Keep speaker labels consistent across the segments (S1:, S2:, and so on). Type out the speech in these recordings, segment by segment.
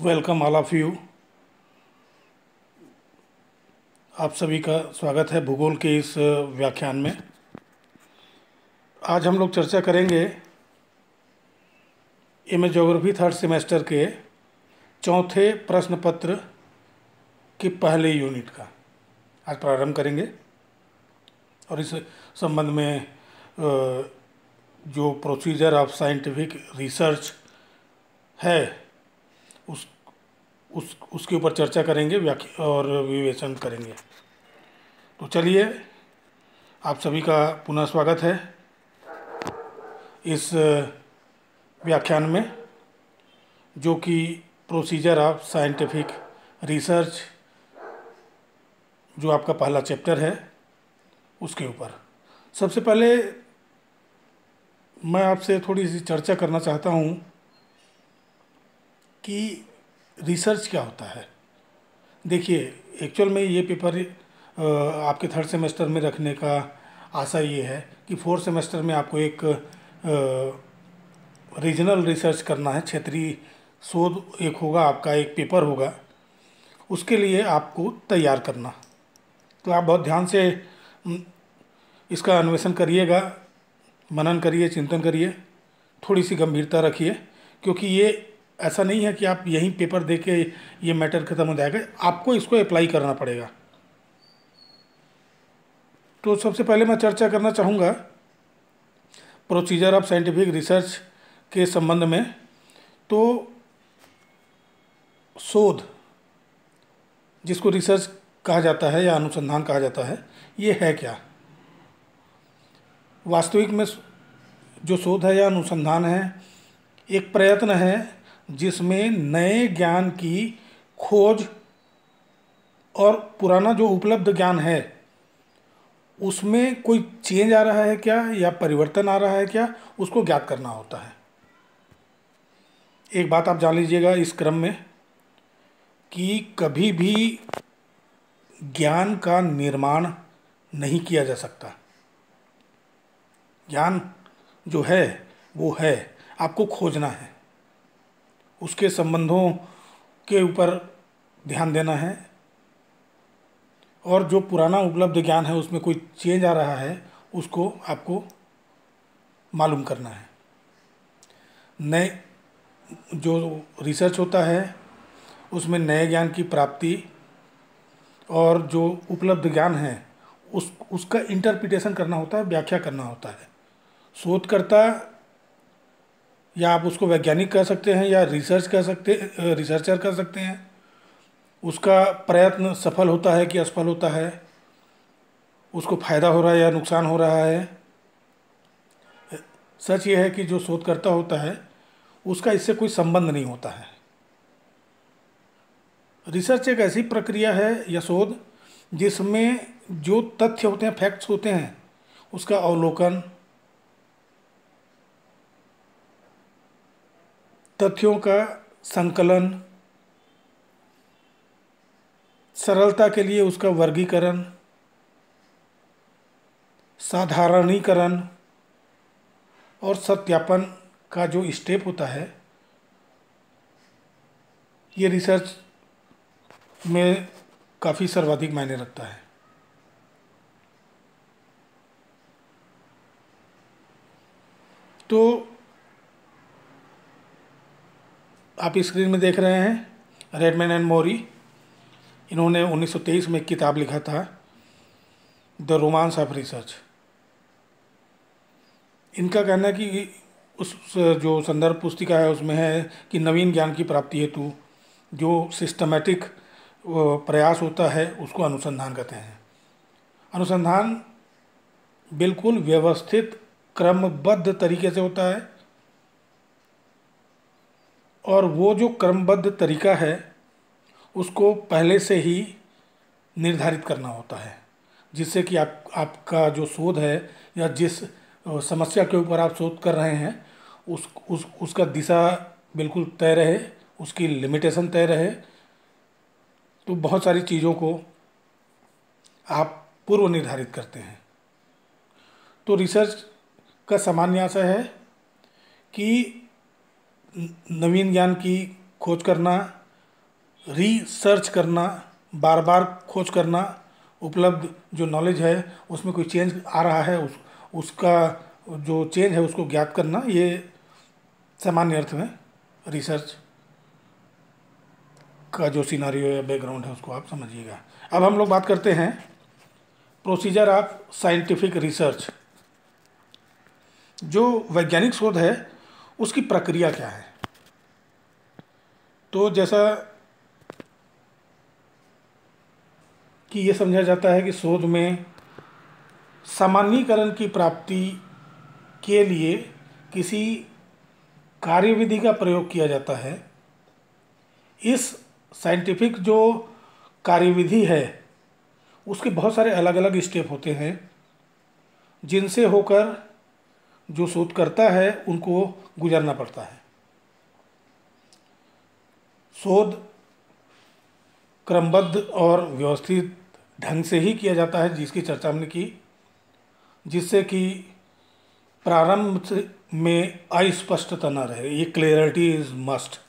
S1: Welcome all of you. आप सभी का स्वागत है भूगोल के इस व्याख्यान में। आज हम लोग चर्चा करेंगे एमए ज्योग्राफी थर्ड सेमेस्टर के चौथे प्रश्न पत्र के पहले यूनिट का आज प्रारंभ करेंगे। और इस संबंध में जो प्रोसीजर ऑफ साइंटिफिक रिसर्च है उसके ऊपर चर्चा करेंगे, व्याख्या और विवेचन करेंगे। तो चलिए, आप सभी का पुनः स्वागत है इस व्याख्यान में, जो कि प्रोसीजर ऑफ साइंटिफिक रिसर्च जो आपका पहला चैप्टर है उसके ऊपर। सबसे पहले मैं आपसे थोड़ी सी चर्चा करना चाहता हूँ कि रिसर्च क्या होता है। देखिए, एक्चुअल में ये पेपर आपके थर्ड सेमेस्टर में रखने का आशा ये है कि फोर्थ सेमेस्टर में आपको एक रीजनल रिसर्च करना है, क्षेत्रीय शोध एक होगा, आपका एक पेपर होगा, उसके लिए आपको तैयार करना। तो आप बहुत ध्यान से इसका अन्वेषण करिएगा, मनन करिए, चिंतन करिए, थोड़ी सी गंभीरता रखिए, क्योंकि ये ऐसा नहीं है कि आप यहीं पेपर दे के ये मैटर ख़त्म हो जाएगा, आपको इसको अप्लाई करना पड़ेगा। तो सबसे पहले मैं चर्चा करना चाहूँगा प्रोसीजर ऑफ साइंटिफिक रिसर्च के संबंध में। तो शोध, जिसको रिसर्च कहा जाता है या अनुसंधान कहा जाता है, ये है क्या? वास्तविक में जो शोध है या अनुसंधान है, एक प्रयत्न है जिसमें नए ज्ञान की खोज और पुराना जो उपलब्ध ज्ञान है उसमें कोई चेंज आ रहा है क्या या परिवर्तन आ रहा है क्या, उसको ज्ञात करना होता है। एक बात आप जान लीजिएगा इस क्रम में कि कभी भी ज्ञान का निर्माण नहीं किया जा सकता। ज्ञान जो है वो है, आपको खोजना है, उसके संबंधों के ऊपर ध्यान देना है, और जो पुराना उपलब्ध ज्ञान है उसमें कोई चेंज आ रहा है उसको आपको मालूम करना है। नए जो रिसर्च होता है उसमें नए ज्ञान की प्राप्ति और जो उपलब्ध ज्ञान है उसका इंटरप्रिटेशन करना होता है, व्याख्या करना होता है। शोधकर्ता, या आप उसको वैज्ञानिक कह सकते हैं या रिसर्चर कह सकते हैं, उसका प्रयत्न सफल होता है कि असफल होता है, उसको फायदा हो रहा है या नुकसान हो रहा है। सच ये है कि जो शोधकर्ता होता है उसका इससे कोई संबंध नहीं होता है। रिसर्च एक ऐसी प्रक्रिया है या शोध जिसमें जो तथ्य होते हैं, फैक्ट्स होते हैं, उसका अवलोकन, तथ्यों का संकलन, सरलता के लिए उसका वर्गीकरण, साधारणीकरण और सत्यापन का जो स्टेप होता है, ये रिसर्च में काफ़ी सर्वाधिक मायने रखता है। तो आप स्क्रीन में देख रहे हैं रेडमैन एंड मोरी, इन्होंने 1923 में एक किताब लिखा था, द रोमांस ऑफ रिसर्च। इनका कहना है कि उस जो संदर्भ पुस्तिका है उसमें है कि नवीन ज्ञान की प्राप्ति हेतु जो सिस्टमैटिक प्रयास होता है उसको अनुसंधान कहते हैं। अनुसंधान बिल्कुल व्यवस्थित क्रमबद्ध तरीके से होता है, और वो जो क्रमबद्ध तरीका है उसको पहले से ही निर्धारित करना होता है, जिससे कि आपका जो शोध है या जिस समस्या के ऊपर आप शोध कर रहे हैं उसका दिशा बिल्कुल तय रहे, उसकी लिमिटेशन तय रहे। तो बहुत सारी चीज़ों को आप पूर्व निर्धारित करते हैं। तो रिसर्च का सामान्य आशय है कि नवीन ज्ञान की खोज करना, रिसर्च करना, बार बार खोज करना, उपलब्ध जो नॉलेज है उसमें कोई चेंज आ रहा है उसका जो चेंज है उसको ज्ञात करना, ये सामान्य अर्थ में रिसर्च का जो सिनारियो या बैकग्राउंड है उसको आप समझिएगा। अब हम लोग बात करते हैं प्रोसीजर ऑफ साइंटिफिक रिसर्च। जो वैज्ञानिक शोध है उसकी प्रक्रिया क्या है। तो जैसा कि ये समझा जाता है कि शोध में सामान्यीकरण की प्राप्ति के लिए किसी कार्यविधि का प्रयोग किया जाता है। इस साइंटिफिक जो कार्यविधि है उसके बहुत सारे अलग अलग स्टेप होते हैं जिनसे होकर जो शोध करता है उनको गुजरना पड़ता है। शोध क्रमबद्ध और व्यवस्थित ढंग से ही किया जाता है, जिसकी चर्चा हमने की, जिससे कि प्रारंभ में अस्पष्टता न रहे। ये क्लियरिटी इज मस्ट,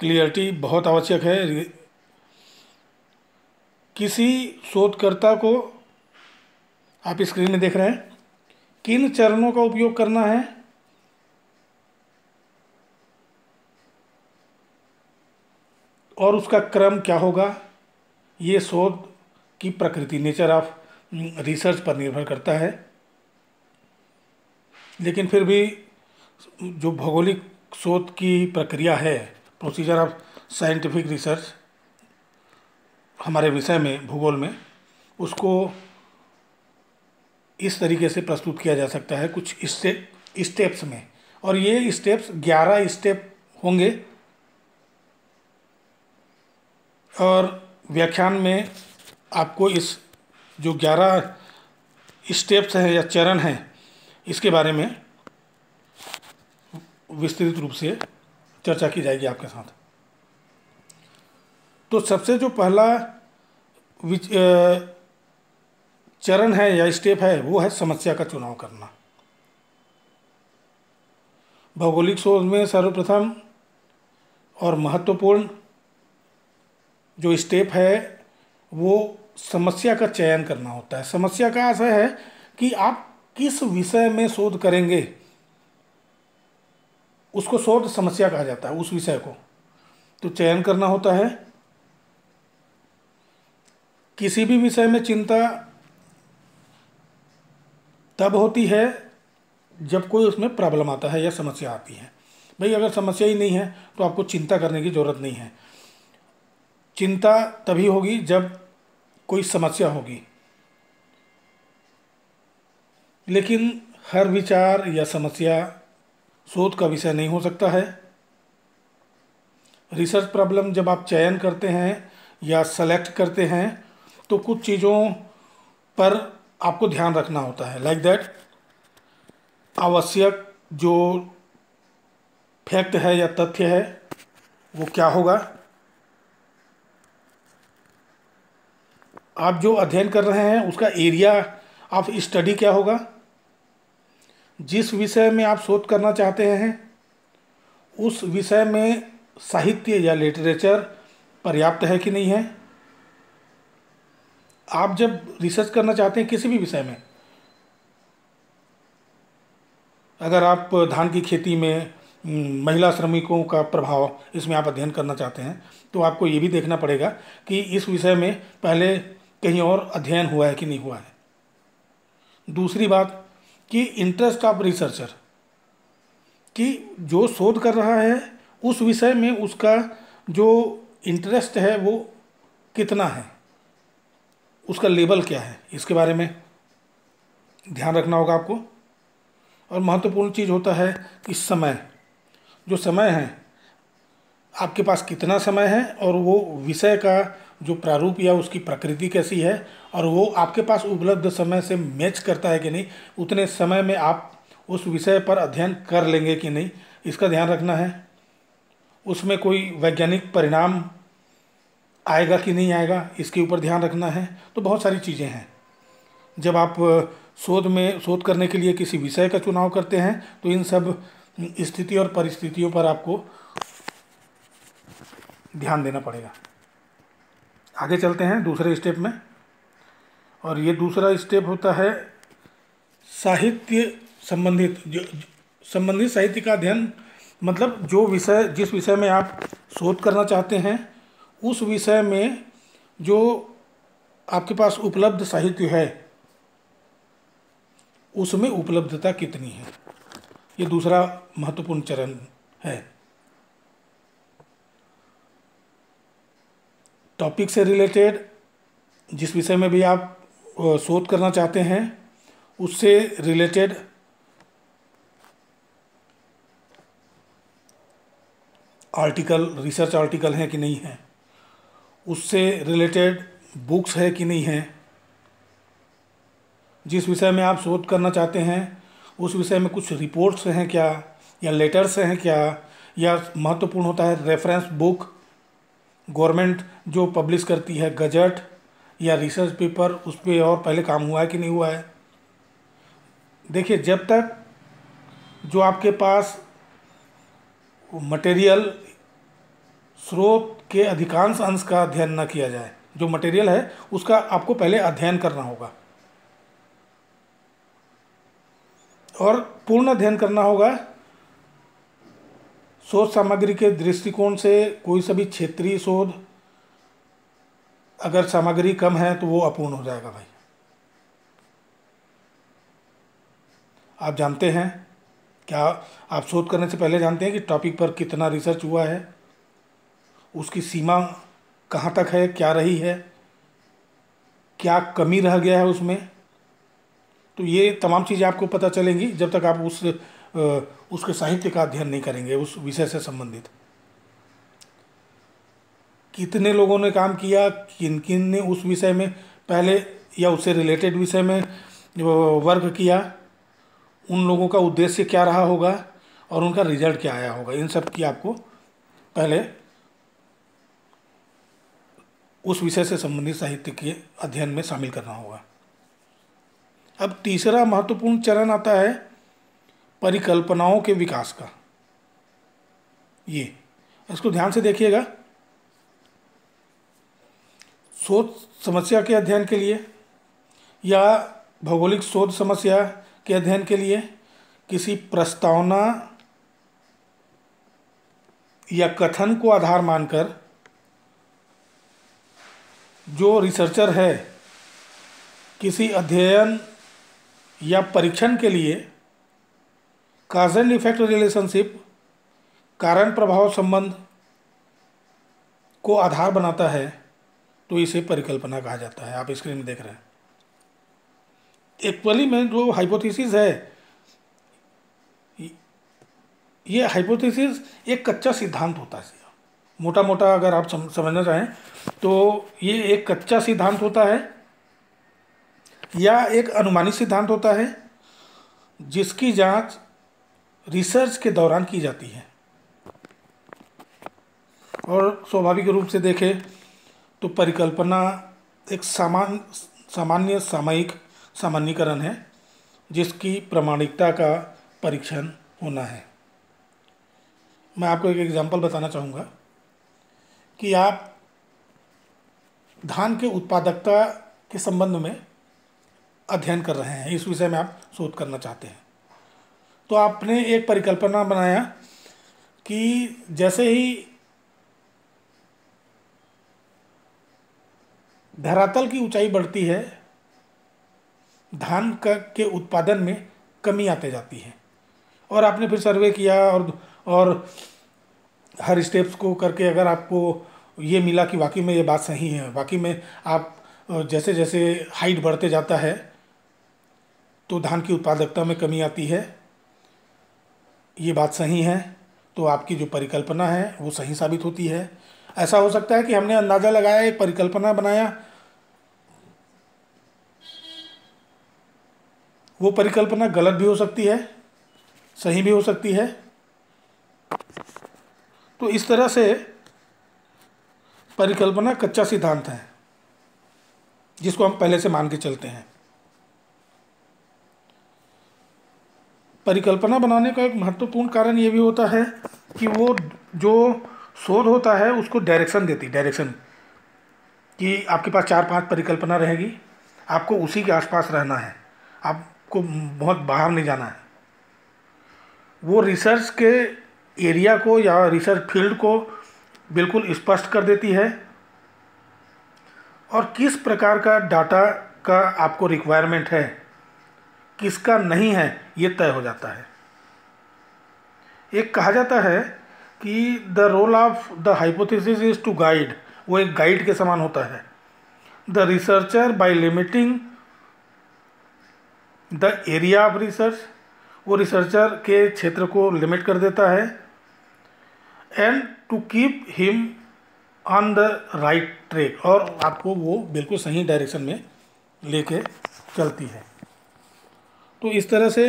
S1: क्लियरिटी बहुत आवश्यक है। किसी शोधकर्ता को, आप स्क्रीन में देख रहे हैं, किन चरणों का उपयोग करना है और उसका क्रम क्या होगा, ये शोध की प्रकृति, नेचर ऑफ रिसर्च पर निर्भर करता है। लेकिन फिर भी जो भौगोलिक शोध की प्रक्रिया है, प्रोसीजर ऑफ साइंटिफिक रिसर्च हमारे विषय में, भूगोल में, उसको इस तरीके से प्रस्तुत किया जा सकता है कुछ स्टेप्स में। और ये स्टेप्स 11 स्टेप होंगे और व्याख्यान में आपको इस जो 11 स्टेप्स हैं या चरण हैं इसके बारे में विस्तृत रूप से चर्चा की जाएगी आपके साथ। तो सबसे जो पहला चरण है या स्टेप है वो है समस्या का चुनाव करना। भौगोलिक शोध में सर्वप्रथम और महत्वपूर्ण जो स्टेप है वो समस्या का चयन करना होता है। समस्या का आशय है कि आप किस विषय में शोध करेंगे, उसको शोध समस्या कहा जाता है, उस विषय को। तो चयन करना होता है। किसी भी विषय में चिंता तब होती है जब कोई उसमें प्रॉब्लम आता है या समस्या आती है। भाई अगर समस्या ही नहीं है तो आपको चिंता करने की ज़रूरत नहीं है। चिंता तभी होगी जब कोई समस्या होगी। लेकिन हर विचार या समस्या शोध का विषय नहीं हो सकता है। रिसर्च प्रॉब्लम जब आप चयन करते हैं या सेलेक्ट करते हैं तो कुछ चीज़ों पर आपको ध्यान रखना होता है। लाइक दैट, आवश्यक जो फैक्ट है या तथ्य है वो क्या होगा, आप जो अध्ययन कर रहे हैं उसका एरिया ऑफ स्टडी क्या होगा, जिस विषय में आप शोध करना चाहते हैं उस विषय में साहित्य या लिटरेचर पर्याप्त है कि नहीं है। आप जब रिसर्च करना चाहते हैं किसी भी विषय में, अगर आप धान की खेती में महिला श्रमिकों का प्रभाव इसमें आप अध्ययन करना चाहते हैं तो आपको ये भी देखना पड़ेगा कि इस विषय में पहले कहीं और अध्ययन हुआ है कि नहीं हुआ है। दूसरी बात कि इंटरेस्ट ऑफ रिसर्चर, कि जो शोध कर रहा है उस विषय में उसका जो इंटरेस्ट है वो कितना है, उसका लेवल क्या है, इसके बारे में ध्यान रखना होगा आपको। और महत्वपूर्ण चीज़ होता है कि समय, जो समय है आपके पास कितना समय है और वो विषय का जो प्रारूप या उसकी प्रकृति कैसी है और वो आपके पास उपलब्ध समय से मैच करता है कि नहीं, उतने समय में आप उस विषय पर अध्ययन कर लेंगे कि नहीं, इसका ध्यान रखना है। उसमें कोई वैज्ञानिक परिणाम आएगा कि नहीं आएगा, इसके ऊपर ध्यान रखना है। तो बहुत सारी चीज़ें हैं। जब आप शोध करने के लिए किसी विषय का चुनाव करते हैं तो इन सब स्थिति और परिस्थितियों पर आपको ध्यान देना पड़ेगा। आगे चलते हैं दूसरे स्टेप में, और ये दूसरा स्टेप होता है साहित्य संबंधित, जो संबंधित साहित्य का अध्ययन, मतलब जो विषय, जिस विषय में आप शोध करना चाहते हैं उस विषय में जो आपके पास उपलब्ध साहित्य है उसमें उपलब्धता कितनी है, ये दूसरा महत्वपूर्ण चरण है। टॉपिक से रिलेटेड, जिस विषय में भी आप शोध करना चाहते हैं उससे रिलेटेड आर्टिकल, रिसर्च आर्टिकल हैं कि नहीं है, उससे रिलेटेड बुक्स है कि नहीं है, जिस विषय में आप शोध करना चाहते हैं उस विषय में कुछ रिपोर्ट्स हैं क्या, या लेटर्स हैं क्या, या महत्वपूर्ण होता है रेफरेंस बुक, गवर्नमेंट जो पब्लिश करती है गजट या रिसर्च पेपर, उस पर और पहले काम हुआ है कि नहीं हुआ है। देखिए, जब तक जो आपके पास मटेरियल स्रोत के अधिकांश अंश का अध्ययन न किया जाए, जो मटेरियल है उसका आपको पहले अध्ययन करना होगा और पूर्ण अध्ययन करना होगा। शोध सामग्री के दृष्टिकोण से कोई सा भी क्षेत्रीय शोध अगर सामग्री कम है तो वो अपूर्ण हो जाएगा भाई। आप जानते हैं क्या, आप शोध करने से पहले जानते हैं कि टॉपिक पर कितना रिसर्च हुआ है, उसकी सीमा कहाँ तक है, क्या रही है, क्या कमी रह गया है उसमें। तो ये तमाम चीज़ें आपको पता चलेंगी जब तक आप उसके साहित्य का अध्ययन नहीं करेंगे, उस विषय से संबंधित कितने लोगों ने काम किया, किन किन ने उस विषय में पहले या उससे रिलेटेड विषय में वर्क किया, उन लोगों का उद्देश्य क्या रहा होगा और उनका रिजल्ट क्या आया होगा, इन सब की आपको पहले उस विषय से संबंधित साहित्य के अध्ययन में शामिल करना होगा। अब तीसरा महत्वपूर्ण चरण आता है परिकल्पनाओं के विकास का। ये इसको ध्यान से देखिएगा। शोध समस्या के अध्ययन के लिए या भौगोलिक शोध समस्या के अध्ययन के लिए किसी प्रस्तावना या कथन को आधार मानकर जो रिसर्चर है किसी अध्ययन या परीक्षण के लिए काज एंड इफेक्ट रिलेशनशिप, कारण प्रभाव संबंध को आधार बनाता है तो इसे परिकल्पना कहा जाता है। आप स्क्रीन में देख रहे हैं। एक्चुअली में जो हाइपोथेसिस है, ये हाइपोथेसिस एक कच्चा सिद्धांत होता है। मोटा मोटा अगर आप समझना चाहें तो ये एक कच्चा सिद्धांत होता है या एक अनुमानित सिद्धांत होता है जिसकी जांच रिसर्च के दौरान की जाती है। और स्वाभाविक रूप से देखें तो परिकल्पना एक सामान्य सामयिक सामान्यीकरण है जिसकी प्रामाणिकता का परीक्षण होना है। मैं आपको एक एग्जांपल बताना चाहूँगा कि आप धान के उत्पादकता के संबंध में अध्ययन कर रहे हैं, इस विषय में आप शोध करना चाहते हैं, तो आपने एक परिकल्पना बनाया कि जैसे ही धरातल की ऊंचाई बढ़ती है धान के उत्पादन में कमी आते जाती है। और आपने फिर सर्वे किया और हर स्टेप्स को करके अगर आपको ये मिला कि वाकई में ये बात सही है, वाकई में आप जैसे जैसे हाइट बढ़ते जाता है तो धान की उत्पादकता में कमी आती है, ये बात सही है, तो आपकी जो परिकल्पना है वो सही साबित होती है। ऐसा हो सकता है कि हमने अंदाज़ा लगाया, एक परिकल्पना बनाया, वो परिकल्पना गलत भी हो सकती है, सही भी हो सकती है। तो इस तरह से परिकल्पना कच्चा सिद्धांत है जिसको हम पहले से मान के चलते हैं। परिकल्पना बनाने का एक महत्वपूर्ण कारण ये भी होता है कि वो जो शोध होता है उसको डायरेक्शन देती, डायरेक्शन कि आपके पास 4-5 परिकल्पना रहेगी, आपको उसी के आसपास रहना है, आपको बहुत बाहर नहीं जाना है। वो रिसर्च के एरिया को या रिसर्च फील्ड को बिल्कुल स्पष्ट कर देती है, और किस प्रकार का डाटा का आपको रिक्वायरमेंट है, किसका नहीं है, ये तय हो जाता है। एक कहा जाता है कि the role of the hypothesis is to guide, वो एक गाइड के समान होता है। The researcher by limiting the area of research, वो रिसर्चर के क्षेत्र को लिमिट कर देता है, and to keep him on the right track, और आपको वो बिल्कुल सही डायरेक्शन में लेके चलती है। तो इस तरह से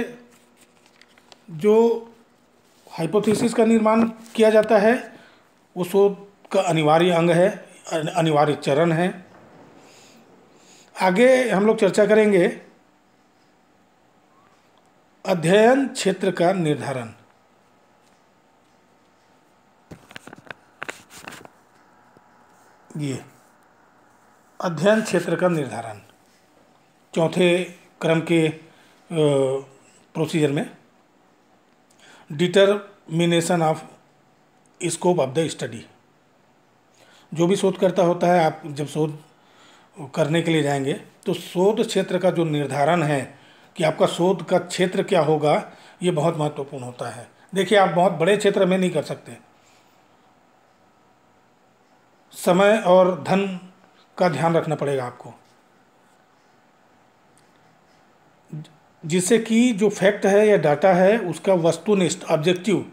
S1: जो हाइपोथेसिस का निर्माण किया जाता है वो शोध का अनिवार्य अंग है, अनिवार्य चरण है। आगे हम लोग चर्चा करेंगे अध्ययन क्षेत्र का निर्धारण। ये अध्ययन क्षेत्र का निर्धारण चौथे क्रम के प्रोसीजर में, determination of scope of the study. जो भी शोध करता होता है, आप जब शोध करने के लिए जाएंगे तो शोध क्षेत्र का जो निर्धारण है कि आपका शोध का क्षेत्र क्या होगा, ये बहुत महत्वपूर्ण होता है। देखिए, आप बहुत बड़े क्षेत्र में नहीं कर सकते, समय और धन का ध्यान रखना पड़ेगा आपको, जिससे कि जो फैक्ट है या डाटा है उसका वस्तुनिष्ठ ऑब्जेक्टिव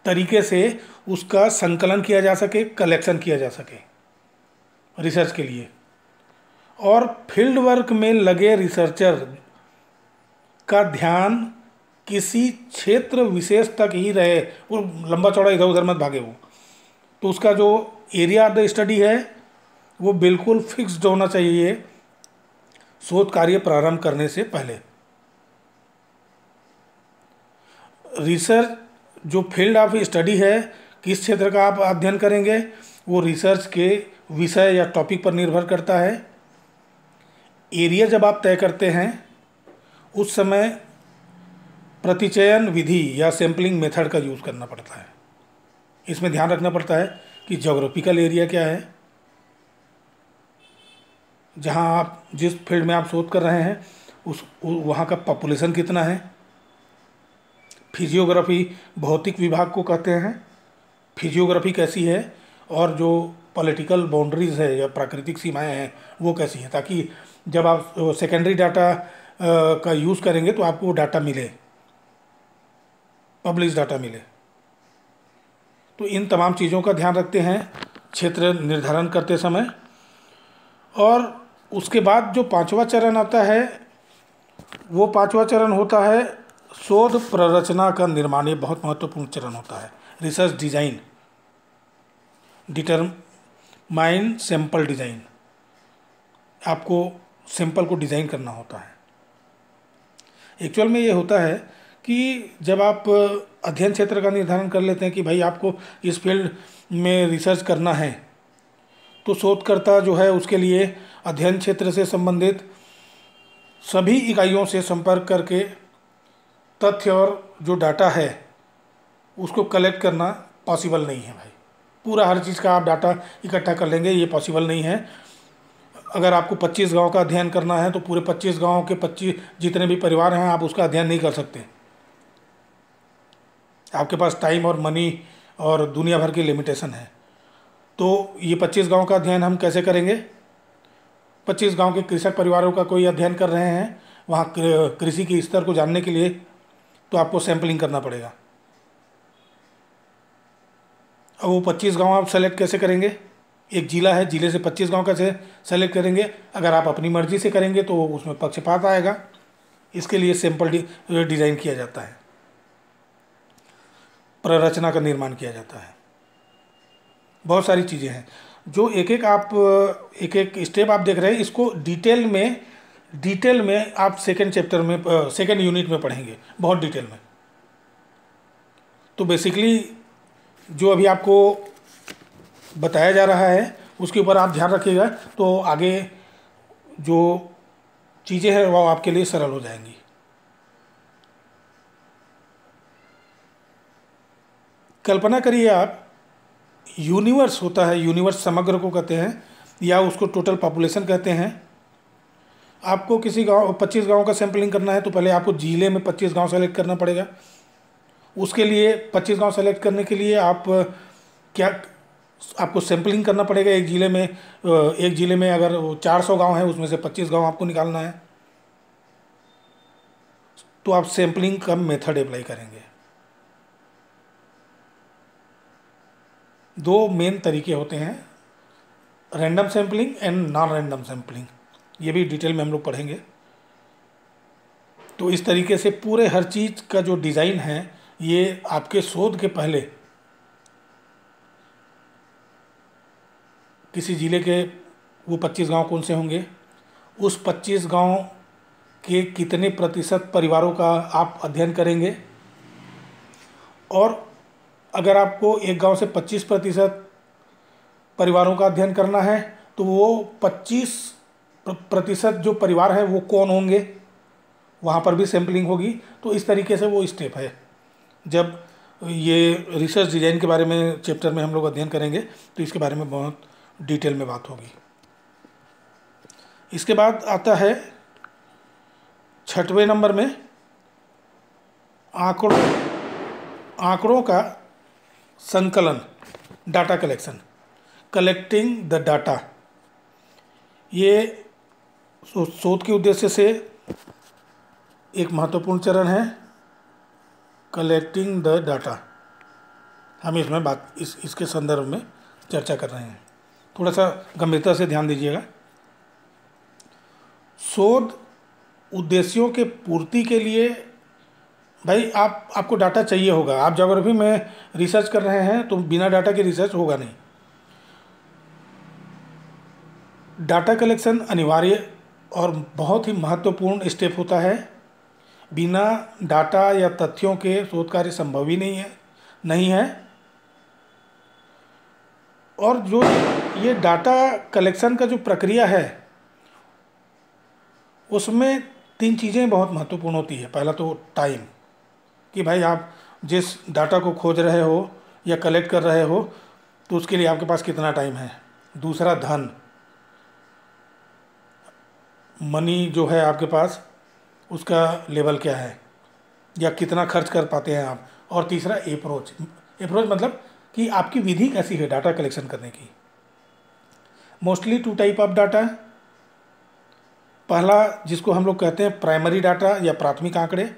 S1: तरीके से उसका संकलन किया जा सके, कलेक्शन किया जा सके रिसर्च के लिए। और फील्ड वर्क में लगे रिसर्चर का ध्यान किसी क्षेत्र विशेष तक ही रहे, वो लंबा चौड़ा इधर उधर मत भागे वो। तो उसका जो एरिया ऑफ द स्टडी है वो बिल्कुल फिक्स्ड होना चाहिए शोध कार्य प्रारंभ करने से पहले। रिसर्च जो फील्ड ऑफ स्टडी है, किस क्षेत्र का आप अध्ययन करेंगे, वो रिसर्च के विषय या टॉपिक पर निर्भर करता है। एरिया जब आप तय करते हैं उस समय प्रतिचयन विधि या सैम्पलिंग मेथड का यूज़ करना पड़ता है। इसमें ध्यान रखना पड़ता है कि ज्योग्राफिकल एरिया क्या है, जहां आप जिस फील्ड में आप शोध कर रहे हैं उस वहाँ का पॉपुलेशन कितना है। फिजियोग्राफी भौतिक विभाग को कहते हैं, फिजियोग्राफी कैसी है, और जो पॉलिटिकल बाउंड्रीज है या प्राकृतिक सीमाएं हैं वो कैसी है, ताकि जब आप सेकेंडरी डाटा का यूज़ करेंगे तो आपको डाटा मिले, पब्लिश डाटा मिले। तो इन तमाम चीज़ों का ध्यान रखते हैं क्षेत्र निर्धारण करते समय। और उसके बाद जो पांचवा चरण आता है वो पांचवा चरण होता है शोध प्ररचना का निर्माण। ये बहुत महत्वपूर्ण चरण होता है, research design, determine sample design. आपको सैंपल को डिज़ाइन करना होता है। एक्चुअल में ये होता है कि जब आप अध्ययन क्षेत्र का निर्धारण कर लेते हैं कि भाई आपको इस फील्ड में रिसर्च करना है, तो शोधकर्ता जो है उसके लिए अध्ययन क्षेत्र से संबंधित सभी इकाइयों से संपर्क करके तथ्य और जो डाटा है उसको कलेक्ट करना पॉसिबल नहीं है भाई। पूरा हर चीज़ का आप डाटा इकट्ठा कर लेंगे, ये पॉसिबल नहीं है। अगर आपको 25 गांव का अध्ययन करना है तो पूरे 25 गांव के 25 जितने भी परिवार हैं आप उसका अध्ययन नहीं कर सकते। आपके पास टाइम और मनी और दुनिया भर की लिमिटेशन है। तो ये 25 गांव का अध्ययन हम कैसे करेंगे? 25 गांव के कृषक परिवारों का कोई अध्ययन कर रहे हैं, वहाँ कृषि के स्तर को जानने के लिए तो आपको सैंपलिंग करना पड़ेगा। अब वो 25 गांव आप सेलेक्ट कैसे करेंगे? एक जिला है, जिले से 25 गांव कैसे सेलेक्ट करेंगे? अगर आप अपनी मर्जी से करेंगे तो उसमें पक्षपात आएगा। इसके लिए सैंपल डिज़ाइन किया जाता है, प्ररचना का निर्माण किया जाता है। बहुत सारी चीज़ें हैं जो एक एक स्टेप आप देख रहे हैं। इसको डिटेल में आप सेकेंड चैप्टर में, सेकेंड यूनिट में पढ़ेंगे बहुत डिटेल में। तो बेसिकली जो अभी आपको बताया जा रहा है उसके ऊपर आप ध्यान रखिएगा, तो आगे जो चीज़ें हैं वो आपके लिए सरल हो जाएंगी। कल्पना करिए आप, यूनिवर्स होता है, यूनिवर्स समग्र को कहते हैं या उसको टोटल पॉपुलेशन कहते हैं। आपको किसी गांव 25 गांव का सैंपलिंग करना है तो पहले आपको जिले में 25 गांव सेलेक्ट करना पड़ेगा। उसके लिए 25 गांव सेलेक्ट करने के लिए आप क्या आपको सैंपलिंग करना पड़ेगा। एक ज़िले में अगर 400 गांव है उसमें से 25 गांव आपको निकालना है, तो आप सैंपलिंग का मेथड अप्लाई करेंगे। दो मेन तरीके होते हैं, random sampling and non random sampling, ये भी डिटेल में हम लोग पढ़ेंगे। तो इस तरीके से पूरे हर चीज़ का जो डिज़ाइन है ये आपके शोध के पहले किसी ज़िले के वो 25 गांव कौन से होंगे, उस 25 गांव के कितने प्रतिशत परिवारों का आप अध्ययन करेंगे, और अगर आपको एक गांव से 25% परिवारों का अध्ययन करना है तो वो 25% जो परिवार है वो कौन होंगे, वहाँ पर भी सैम्पलिंग होगी। तो इस तरीके से वो स्टेप है। जब ये रिसर्च डिज़ाइन के बारे में चैप्टर में हम लोग अध्ययन करेंगे तो इसके बारे में बहुत डिटेल में बात होगी। इसके बाद आता है 6वें नंबर में आंकड़ों का संकलन, data collection, collecting the data. ये शोध के उद्देश्य से एक महत्वपूर्ण चरण है, कलेक्टिंग द डाटा। हम इसमें इसके संदर्भ में चर्चा कर रहे हैं, थोड़ा सा गंभीरता से ध्यान दीजिएगा। शोध उद्देश्यों के पूर्ति के लिए भाई आपको डाटा चाहिए होगा। आप ज्योग्राफी में रिसर्च कर रहे हैं तो बिना डाटा के रिसर्च होगा नहीं। डाटा कलेक्शन अनिवार्य और बहुत ही महत्वपूर्ण स्टेप होता है। बिना डाटा या तथ्यों के शोध कार्य संभव ही नहीं है। और जो ये डाटा कलेक्शन का जो प्रक्रिया है उसमें 3 चीज़ें बहुत महत्वपूर्ण होती है। पहला तो टाइम, कि भाई आप जिस डाटा को खोज रहे हो या कलेक्ट कर रहे हो तो उसके लिए आपके पास कितना टाइम है। दूसरा धन, मनी जो है आपके पास उसका लेवल क्या है या कितना खर्च कर पाते हैं आप। और तीसरा अप्रोच मतलब कि आपकी विधि कैसी है डाटा कलेक्शन करने की। Mostly 2 type of data. पहला जिसको हम लोग कहते हैं प्राइमरी डाटा या प्राथमिक आंकड़े,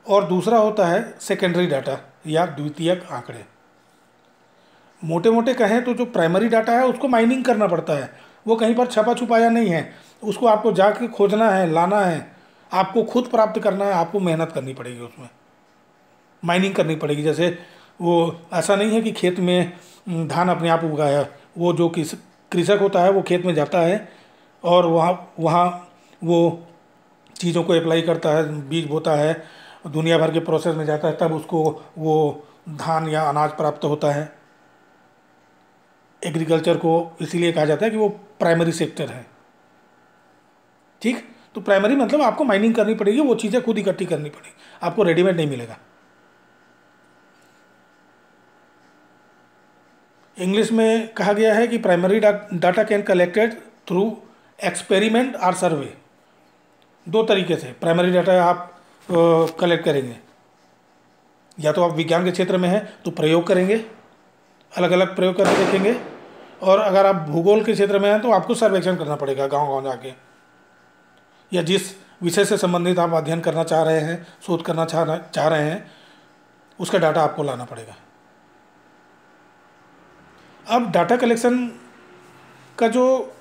S1: और दूसरा होता है सेकेंडरी डाटा या द्वितीयक आंकड़े। मोटे मोटे कहें तो जो प्राइमरी डाटा है उसको माइनिंग करना पड़ता है, वो कहीं पर छपा छुपाया नहीं है। उसको आपको जाके खोजना है, लाना है, आपको खुद प्राप्त करना है, आपको मेहनत करनी पड़ेगी, उसमें माइनिंग करनी पड़ेगी। जैसे वो ऐसा नहीं है कि खेत में धान अपने आप उगाया, वो जो कृषक होता है वो खेत में जाता है और वहाँ वो चीज़ों को अप्लाई करता है, बीज बोता है, दुनिया भर के प्रोसेस में जाता है, तब उसको वो धान या अनाज प्राप्त होता है। एग्रीकल्चर को इसीलिए कहा जाता है कि वो प्राइमरी सेक्टर है। ठीक, तो प्राइमरी मतलब आपको माइनिंग करनी पड़ेगी, वो चीज़ें खुद इकट्ठी करनी पड़ेगी, आपको रेडीमेड नहीं मिलेगा। इंग्लिश में कहा गया है कि primary data can collected through experiment और सर्वे। 2 तरीके से प्राइमरी डाटा आप कलेक्ट करेंगे। या तो आप विज्ञान के क्षेत्र में हैं तो प्रयोग करेंगे, अलग अलग प्रयोग करके देखेंगे, और अगर आप भूगोल के क्षेत्र में हैं तो आपको सर्वेक्षण करना पड़ेगा गांव गांव जाके, या जिस विषय से संबंधित आप अध्ययन करना चाह रहे हैं, शोध करना चाह रहे हैं, उसका डाटा आपको लाना पड़ेगा। अब डाटा कलेक्शन का जो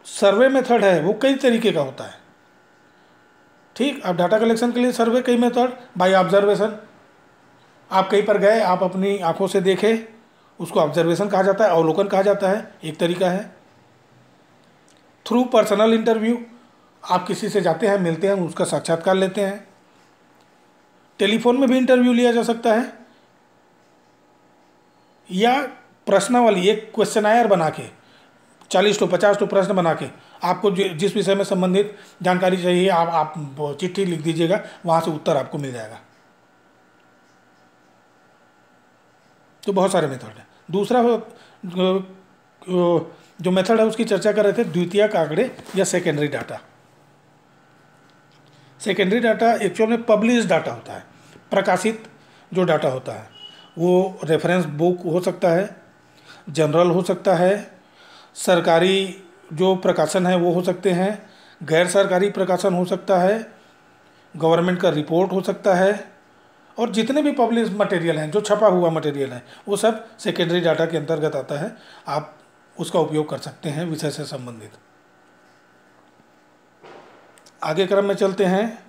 S1: सर्वे मेथड है वो कई तरीके का होता है। ठीक, अब डाटा कलेक्शन के लिए सर्वे कई मेथड, बाय ऑब्जर्वेशन, आप कहीं पर गए, आप अपनी आंखों से देखे, उसको ऑब्जर्वेशन कहा जाता है, अवलोकन कहा जाता है, एक तरीका है। थ्रू पर्सनल इंटरव्यू, आप किसी से जाते हैं, मिलते हैं, उसका साक्षात्कार लेते हैं। टेलीफोन में भी इंटरव्यू लिया जा सकता है, या प्रश्नावली, एक क्वेश्चनायर बना के 40 टू 50 टू प्रश्न बना के आपको जिस विषय में संबंधित जानकारी चाहिए आप चिट्ठी लिख दीजिएगा, वहाँ से उत्तर आपको मिल जाएगा। तो बहुत सारे मेथड हैं। दूसरा जो मेथड है उसकी चर्चा कर रहे थे, द्वितीयक आंकड़े या secondary data. Secondary data actual में पब्लिश डाटा होता है, प्रकाशित जो डाटा होता है वो रेफरेंस बुक हो सकता है, जनरल हो सकता है, सरकारी जो प्रकाशन है वो हो सकते हैं, गैर सरकारी प्रकाशन हो सकता है, गवर्नमेंट का रिपोर्ट हो सकता है, और जितने भी पब्लिश मटेरियल हैं, जो छपा हुआ मटेरियल है, वो सब सेकेंडरी डाटा के अंतर्गत आता है। आप उसका उपयोग कर सकते हैं विषय से संबंधित। आगे क्रम में चलते हैं,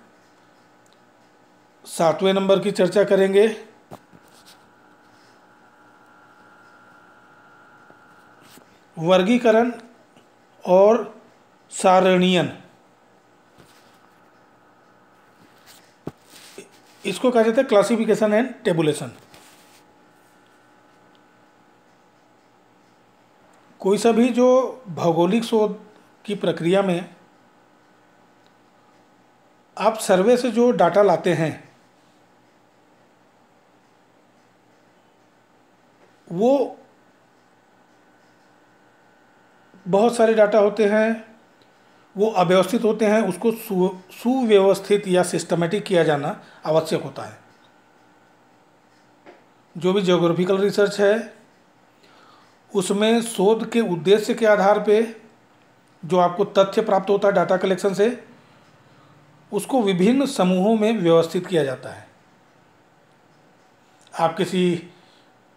S1: 7वें नंबर की चर्चा करेंगे। वर्गीकरण और सारणीयन। इसको कहा जाता है क्लासिफिकेशन एंड टेबुलेशन। कोई सा भी जो भौगोलिक शोध की प्रक्रिया में आप सर्वे से जो डाटा लाते हैं वो बहुत सारे डाटा होते हैं, वो अव्यवस्थित होते हैं, उसको सुव्यवस्थित या सिस्टमेटिक किया जाना आवश्यक होता है। जो भी ज्योग्राफिकल रिसर्च है उसमें शोध के उद्देश्य के आधार पे जो आपको तथ्य प्राप्त होता है डाटा कलेक्शन से, उसको विभिन्न समूहों में व्यवस्थित किया जाता है। आप किसी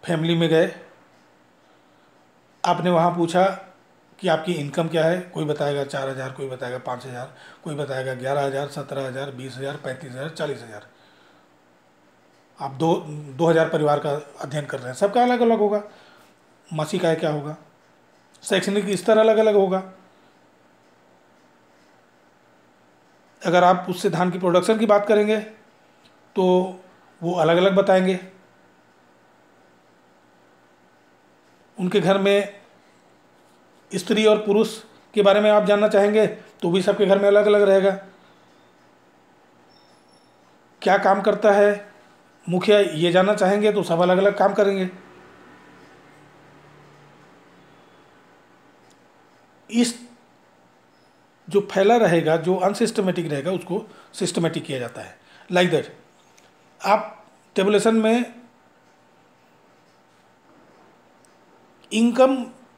S1: फैमिली में गए, आपने वहाँ पूछा कि आपकी इनकम क्या है, कोई बताएगा 4,000, कोई बताएगा 5,000, कोई बताएगा 11,000, 17,000, 20,000, 35,000, 40,000। आप 2,000 परिवार का अध्ययन कर रहे हैं, सबका अलग अलग होगा। मासिक आय क्या होगा, शैक्षणिक स्तर अलग अलग होगा। अगर आप उससे धान की प्रोडक्शन की बात करेंगे तो वो अलग अलग बताएंगे। उनके घर में स्त्री और पुरुष के बारे में आप जानना चाहेंगे तो भी सबके घर में अलग अलग रहेगा। क्या काम करता है मुखिया, ये जानना चाहेंगे तो सब अलग अलग काम करेंगे। इस जो फैला रहेगा, जो अनसिस्टमेटिक रहेगा, उसको सिस्टमेटिक किया जाता है। लाइक दैट आप टेबुलेशन में इनकम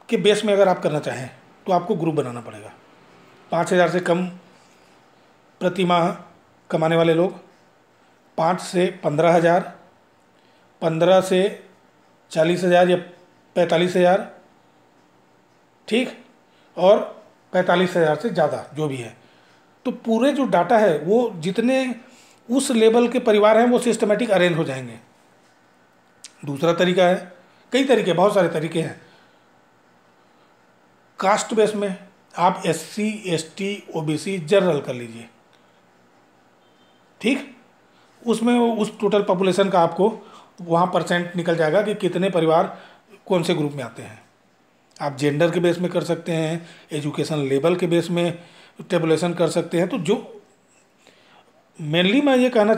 S1: के बेस में अगर आप करना चाहें तो आपको ग्रुप बनाना पड़ेगा। 5,000 से कम प्रति माह कमाने वाले लोग, 5 से 15,000, 15 से 40,000 या 45,000, ठीक, और 45,000 से ज़्यादा जो भी है। तो पूरे जो डाटा है वो जितने उस लेवल के परिवार हैं वो सिस्टमेटिक अरेंज हो जाएंगे। दूसरा तरीका है, कई तरीके, बहुत सारे तरीके हैं। कास्ट बेस में आप SC, ST, OBC जनरल कर लीजिए, ठीक। उसमें उस टोटल पॉपुलेशन का आपको वहाँ परसेंट निकल जाएगा कि कितने परिवार कौन से ग्रुप में आते हैं। आप जेंडर के बेस में कर सकते हैं, एजुकेशन लेवल के बेस में टेबुलेशन कर सकते हैं। तो जो मेनली मैं ये कहना